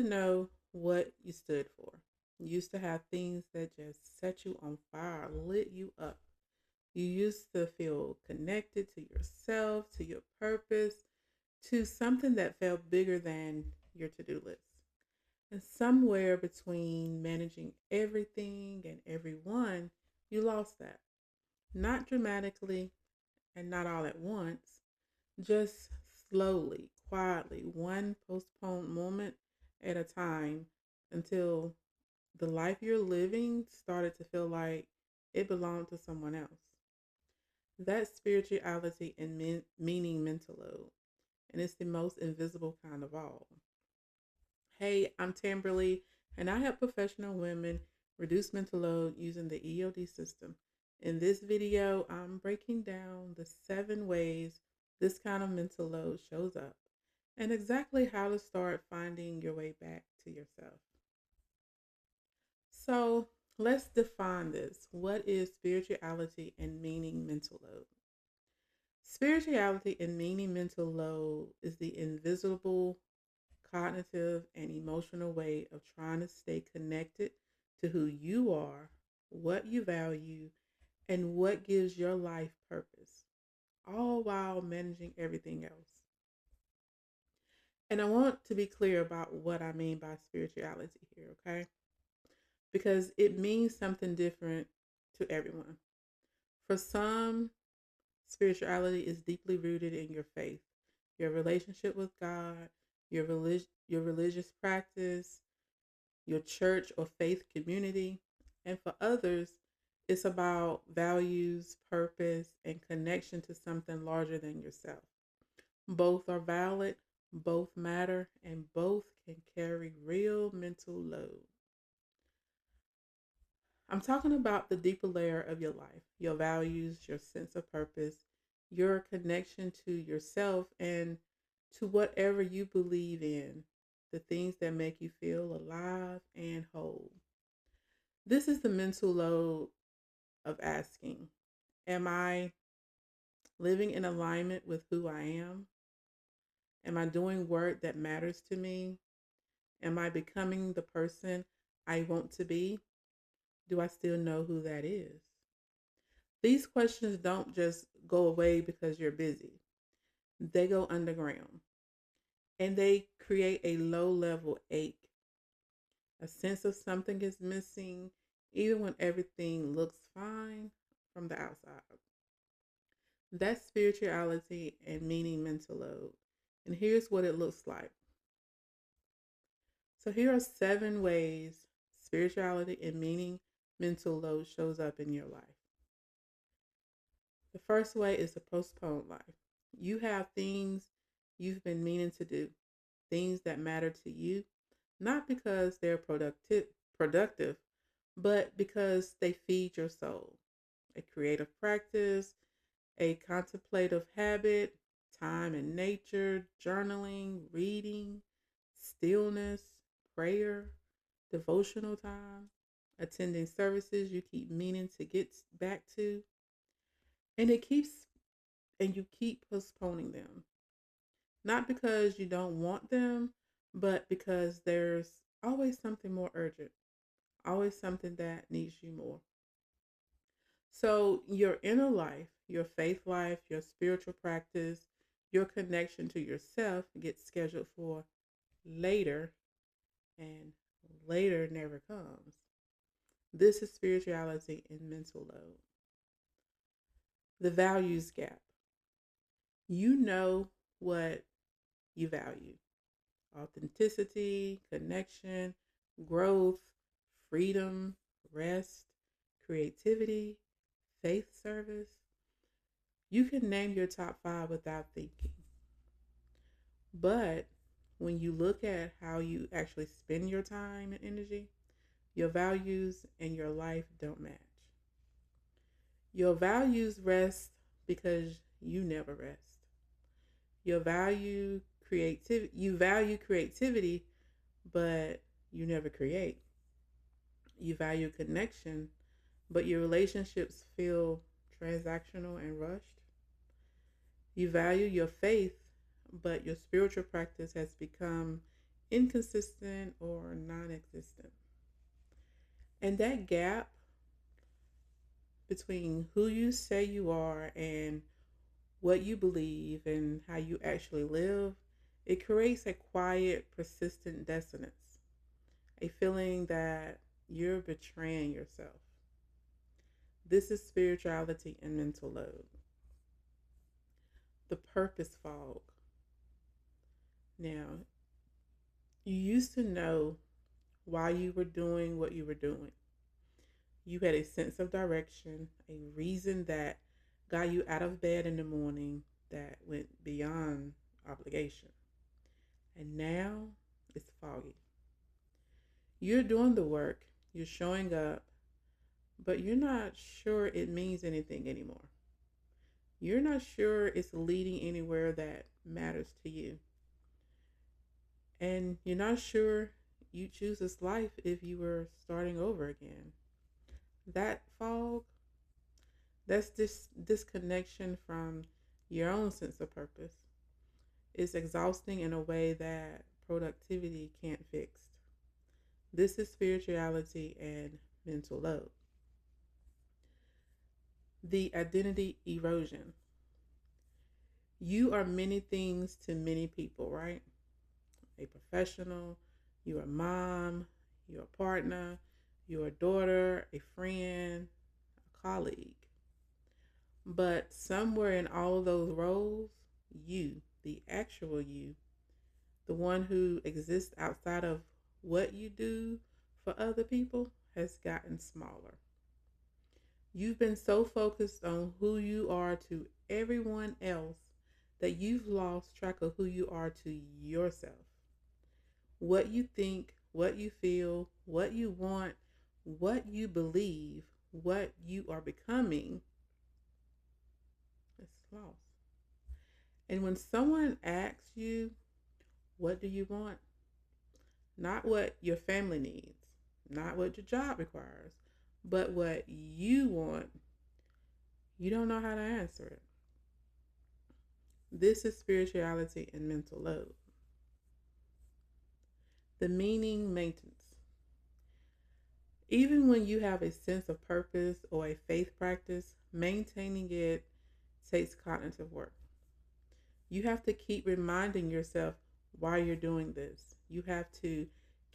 to know what you stood for. You used to have things that just set you on fire, lit you up. You used to feel connected to yourself, to your purpose, to something that felt bigger than your to do list. And somewhere between managing everything and everyone, you lost that. Not dramatically and not all at once, just slowly, quietly, one postponed moment at a time until the life you're living started to feel like it belonged to someone else. That's spirituality and meaning mental load, and it's the most invisible kind of all. Hey, I'm Tamberly, and I help professional women reduce mental load using the EOD system. In this video, I'm breaking down the 7 ways this kind of mental load shows up and exactly how to start finding your way back to yourself. So, let's define this. What is spirituality and meaning mental load? Spirituality and meaning mental load is the invisible cognitive, and emotional way of trying to stay connected to who you are, what you value, and what gives your life purpose, all while managing everything else. And I want to be clear about what I mean by spirituality here, okay? Because it means something different to everyone. For some, spirituality is deeply rooted in your faith, your relationship with God, your religious practice, your church or faith community. And for others, it's about values, purpose, and connection to something larger than yourself. Both are valid, both matter, and both can carry real mental load. I'm talking about the deeper layer of your life, your values, your sense of purpose, your connection to yourself, and to whatever you believe in, the things that make you feel alive and whole. This is the mental load of asking, am I living in alignment with who I am? Am I doing work that matters to me? Am I becoming the person I want to be? Do I still know who that is? These questions don't just go away because you're busy. They go underground and they create a low level ache, a sense of something is missing, even when everything looks fine from the outside. That's spirituality and meaning mental load. And here's what it looks like. So here are 7 ways spirituality and meaning mental load shows up in your life. The first way is a postponed life. You have things you've been meaning to do, things that matter to you, not because they're productive, but because they feed your soul. A creative practice, a contemplative habit, time in nature, journaling, reading, stillness, prayer, devotional time, attending services you keep meaning to get back to, and you keep postponing them. Not because you don't want them, but because there's always something more urgent, always something that needs you more. So, your inner life, your faith life, your spiritual practice, your connection to yourself gets scheduled for later, and later never comes. This is spirituality and mental load. The values gap. You know what you value: authenticity, connection, growth, freedom, rest, creativity, faith service. You can name your top 5 without thinking. But when you look at how you actually spend your time and energy, your values and your life don't match. Your values rest because you never rest. You value creativity, but you never create. You value connection, but your relationships feel transactional and rushed. You value your faith, but your spiritual practice has become inconsistent, or non existent. And that gap between who you say you are and what you believe and how you actually live, it creates a quiet, persistent dissonance, a feeling that you're betraying yourself. This is spirituality and mental load. The purpose fog. Now, you used to know why you were doing what you were doing. You had a sense of direction, a reason that got you out of bed in the morning that went beyond obligation. And now it's foggy. You're doing the work, you're showing up, but you're not sure it means anything anymore. You're not sure it's leading anywhere that matters to you. And you're not sure you choose this life if you were starting over again. That fog, that's this disconnection from your own sense of purpose. It's exhausting in a way that productivity can't fix. This is spirituality and mental load. The identity erosion. You are many things to many people, right? A professional, you're a mom, you're a partner, you're a daughter, a friend, a colleague. But somewhere in all of those roles, you, the actual you, the one who exists outside of what you do for other people, has gotten smaller. You've been so focused on who you are to everyone else that you've lost track of who you are to yourself. What you think, what you feel, what you want, what you believe, what you are becoming is lost. And when someone asks you, what do you want? Not what your family needs, not what your job requires, but what you want, you don't know how to answer it. This is spirituality and mental load. The meaning maintenance. Even when you have a sense of purpose or a faith practice, maintaining it takes cognitive work. You have to keep reminding yourself why you're doing this. You have to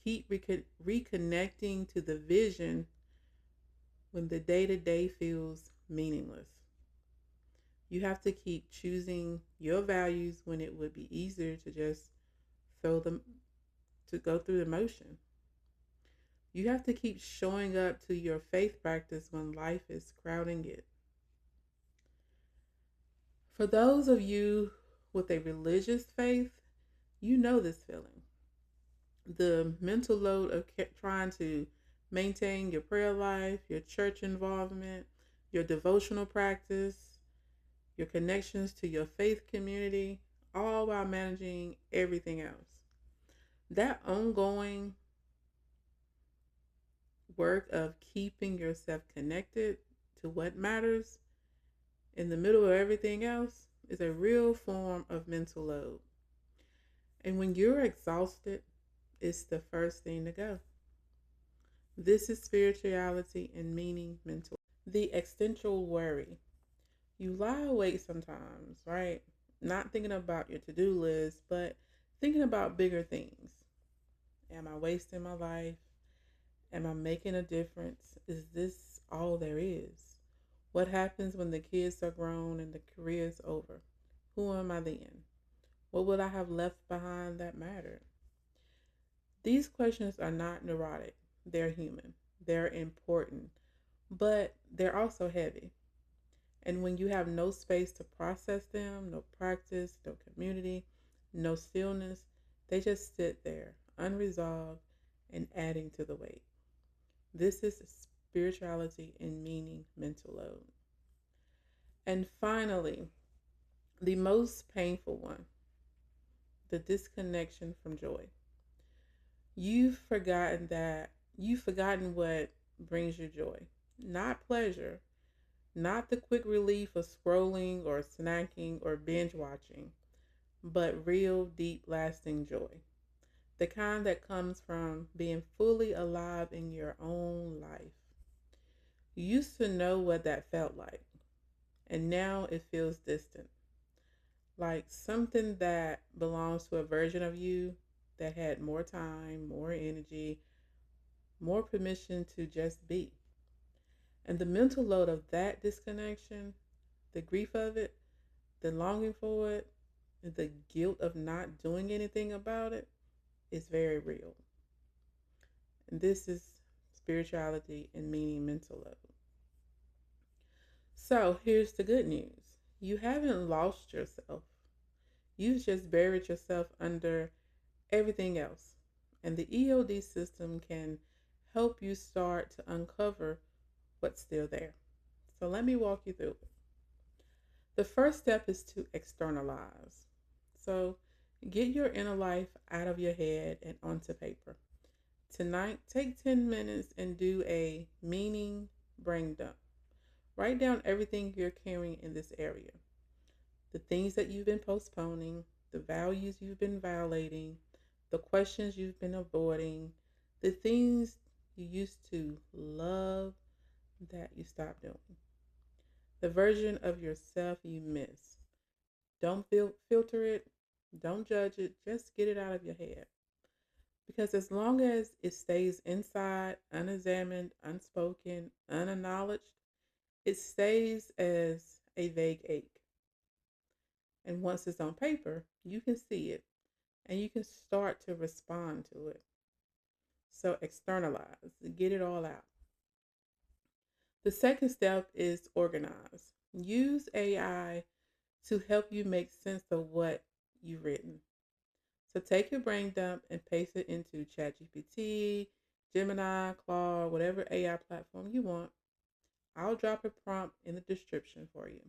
keep reconnecting to the vision when the day to day feels meaningless. You have to keep choosing your values when it would be easier to just throw them to go through the motion. You have to keep showing up to your faith practice when life is crowding it. For those of you with a religious faith, you know this feeling. The mental load of trying to maintain your prayer life, your church involvement, your devotional practice, your connections to your faith community, all while managing everything else. That ongoing work of keeping yourself connected to what matters in the middle of everything else is a real form of mental load. And when you're exhausted, it's the first thing to go. This is spirituality and meaning mental. The existential worry. You lie awake sometimes, right? Not thinking about your to do list, but thinking about bigger things. Am I wasting my life? Am I making a difference? Is this all there is? What happens when the kids are grown and the career is over? Who am I then? What would I have left behind that mattered? These questions are not neurotic. They're human. They're important, but they're also heavy. And when you have no space to process them, no practice, no community, no stillness, they just sit there, unresolved and adding to the weight. This is spirituality and meaning mental load. And finally, the most painful one, the disconnection from joy. You've forgotten what brings you joy. Not pleasure, not the quick relief of scrolling or snacking or binge watching, but real, deep, lasting joy. the kind that comes from being fully alive in your own life. You used to know what that felt like, and now it feels distant, like something that belongs to a version of you that had more time, more energy, more permission to just be. And the mental load of that disconnection, the grief of it, the longing for it, and the guilt of not doing anything about it is very real. And this is spirituality and meaning mental level. So here's the good news: you haven't lost yourself, you've just buried yourself under everything else. And the EOD system can help you start to uncover what's still there. So let me walk you through it. The first step is to externalize. So get your inner life out of your head and onto paper. Tonight, take 10 minutes and do a meaning brain dump. Write down everything you're carrying in this area: the things that you've been postponing, the values you've been violating, the questions you've been avoiding, the things you used to love that you stopped doing, the version of yourself you miss. Don't filter it, don't judge it, just get it out of your head. Because as long as it stays inside, unexamined, unspoken, unacknowledged, it stays as a vague ache. And once it's on paper, you can see it and you can start to respond to it. So externalize, get it all out. The second step is organize. Use AI to help you make sense of what you've written. So take your brain dump and paste it into ChatGPT, Gemini, Claude, whatever AI platform you want. I'll drop a prompt in the description for you.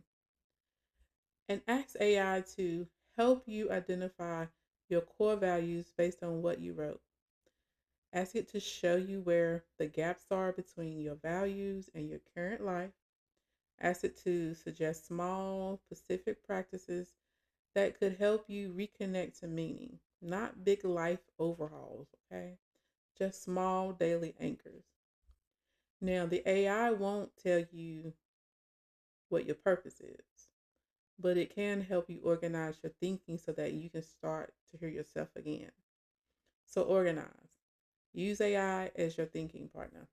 And ask AI to help you identify your core values based on what you wrote. Ask it to show you where the gaps are between your values and your current life. Ask it to suggest small, specific practices that could help you reconnect to meaning, not big life overhauls, okay? Just small daily anchors. Now, the AI won't tell you what your purpose is, but it can help you organize your thinking so that you can start to hear yourself again. So, organize. Use AI as your thinking partner.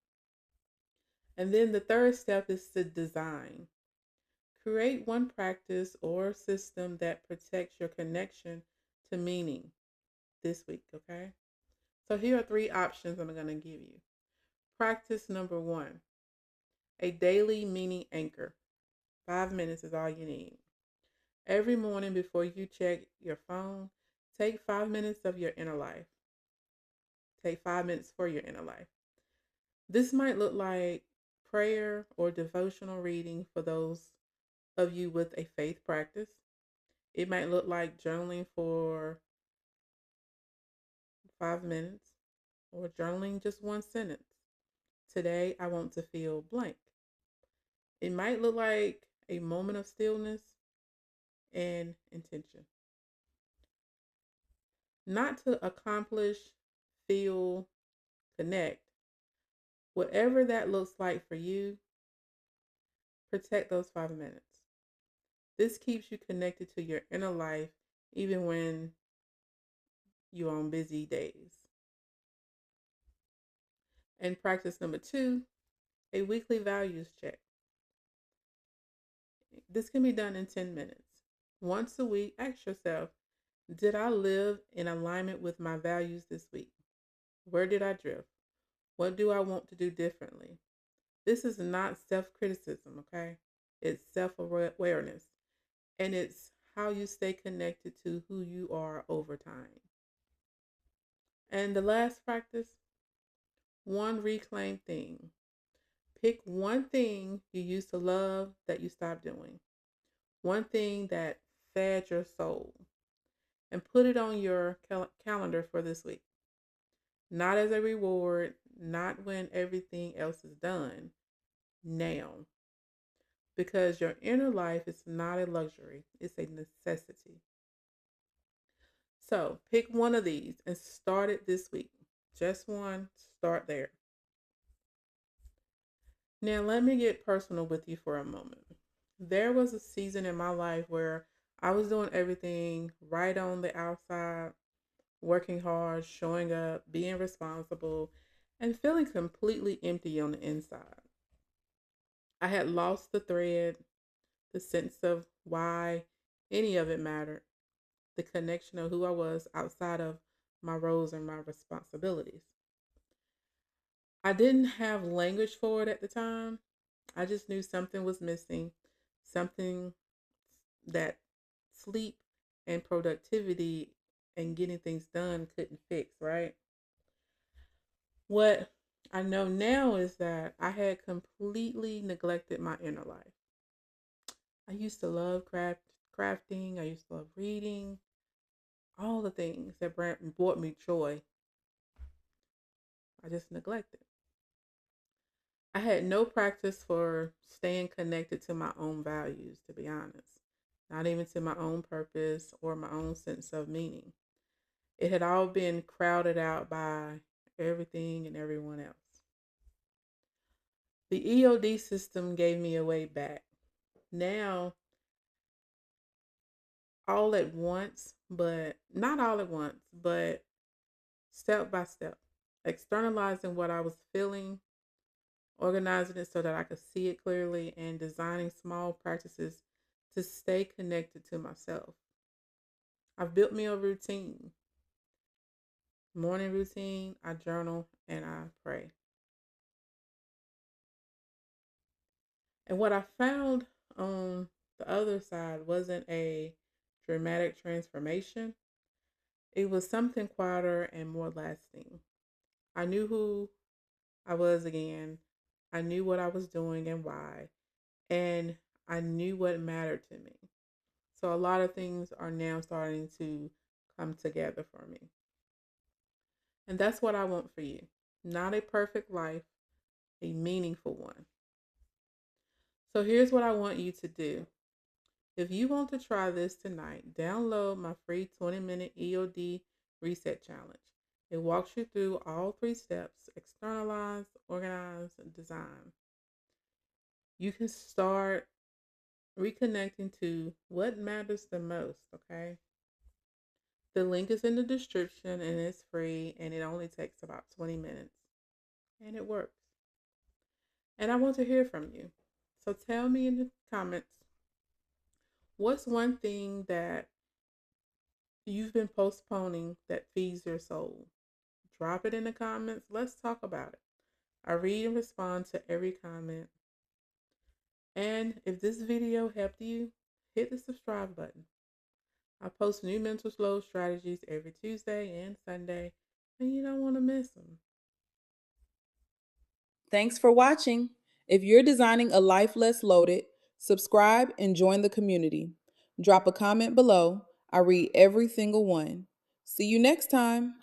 And then the third step is to design. Create one practice or system that protects your connection to meaning this week, okay? So here are three options I'm going to give you. Practice number one: a daily meaning anchor. 5 minutes is all you need. Every morning before you check your phone, take 5 minutes of your inner life. Take 5 minutes for your inner life. This might look like prayer or devotional reading for those of you with a faith practice. It might look like journaling for 5 minutes or journaling just one sentence. Today, I want to feel blank. It might look like a moment of stillness and intention. Not to accomplish, feel, connect. Whatever that looks like for you, protect those 5 minutes. This keeps you connected to your inner life even when you're on busy days. And practice number two: a weekly values check. This can be done in 10 minutes. Once a week, ask yourself, did I live in alignment with my values this week? Where did I drift? What do I want to do differently? This is not self criticism, okay? It's self awareness. And it's how you stay connected to who you are over time. And the last practice: one reclaimed thing. Pick one thing you used to love that you stopped doing, one thing that fed your soul, and put it on your calendar for this week. Not as a reward, not when everything else is done, now. Because your inner life is not a luxury, it's a necessity. So pick one of these and start it this week. Just one, start there. Now, let me get personal with you for a moment. There was a season in my life where I was doing everything right on the outside, working hard, showing up, being responsible, and feeling completely empty on the inside. I had lost the thread, the sense of why any of it mattered, the connection of who I was outside of my roles and my responsibilities. I didn't have language for it at the time. I just knew something was missing, something that sleep and productivity and getting things done couldn't fix, right? What I know now is that I had completely neglected my inner life. I used to love crafting, I used to love reading, all the things that brought me joy. I just neglected. I had no practice for staying connected to my own values, to be honest, not even to my own purpose or my own sense of meaning. It had all been crowded out by everything and everyone else. The EOD system gave me a way back. Now, all at once, but not all at once, but step by step, externalizing what I was feeling, organizing it so that I could see it clearly, and designing small practices to stay connected to myself. I've built me a routine, morning routine. I journal and I pray. And what I found on the other side wasn't a dramatic transformation, it was something quieter and more lasting. I knew who I was again, I knew what I was doing and why, and I knew what mattered to me. So a lot of things are now starting to come together for me. And that's what I want for you. Not a perfect life, a meaningful one. So here's what I want you to do. If you want to try this tonight, download my free 20-minute EOD reset challenge. It walks you through all three steps: externalize, organize, and design. You can start reconnecting to what matters the most, okay? The link is in the description and it's free and it only takes about 20 minutes and it works. And I want to hear from you. So tell me in the comments, what's one thing that you've been postponing that feeds your soul? Drop it in the comments. Let's talk about it. I read and respond to every comment. And if this video helped you, hit the subscribe button. I post new mental flow strategies every Tuesday and Sunday, and you don't want to miss them. Thanks for watching. If you're designing a life less loaded, subscribe and join the community. Drop a comment below. I read every single one. See you next time.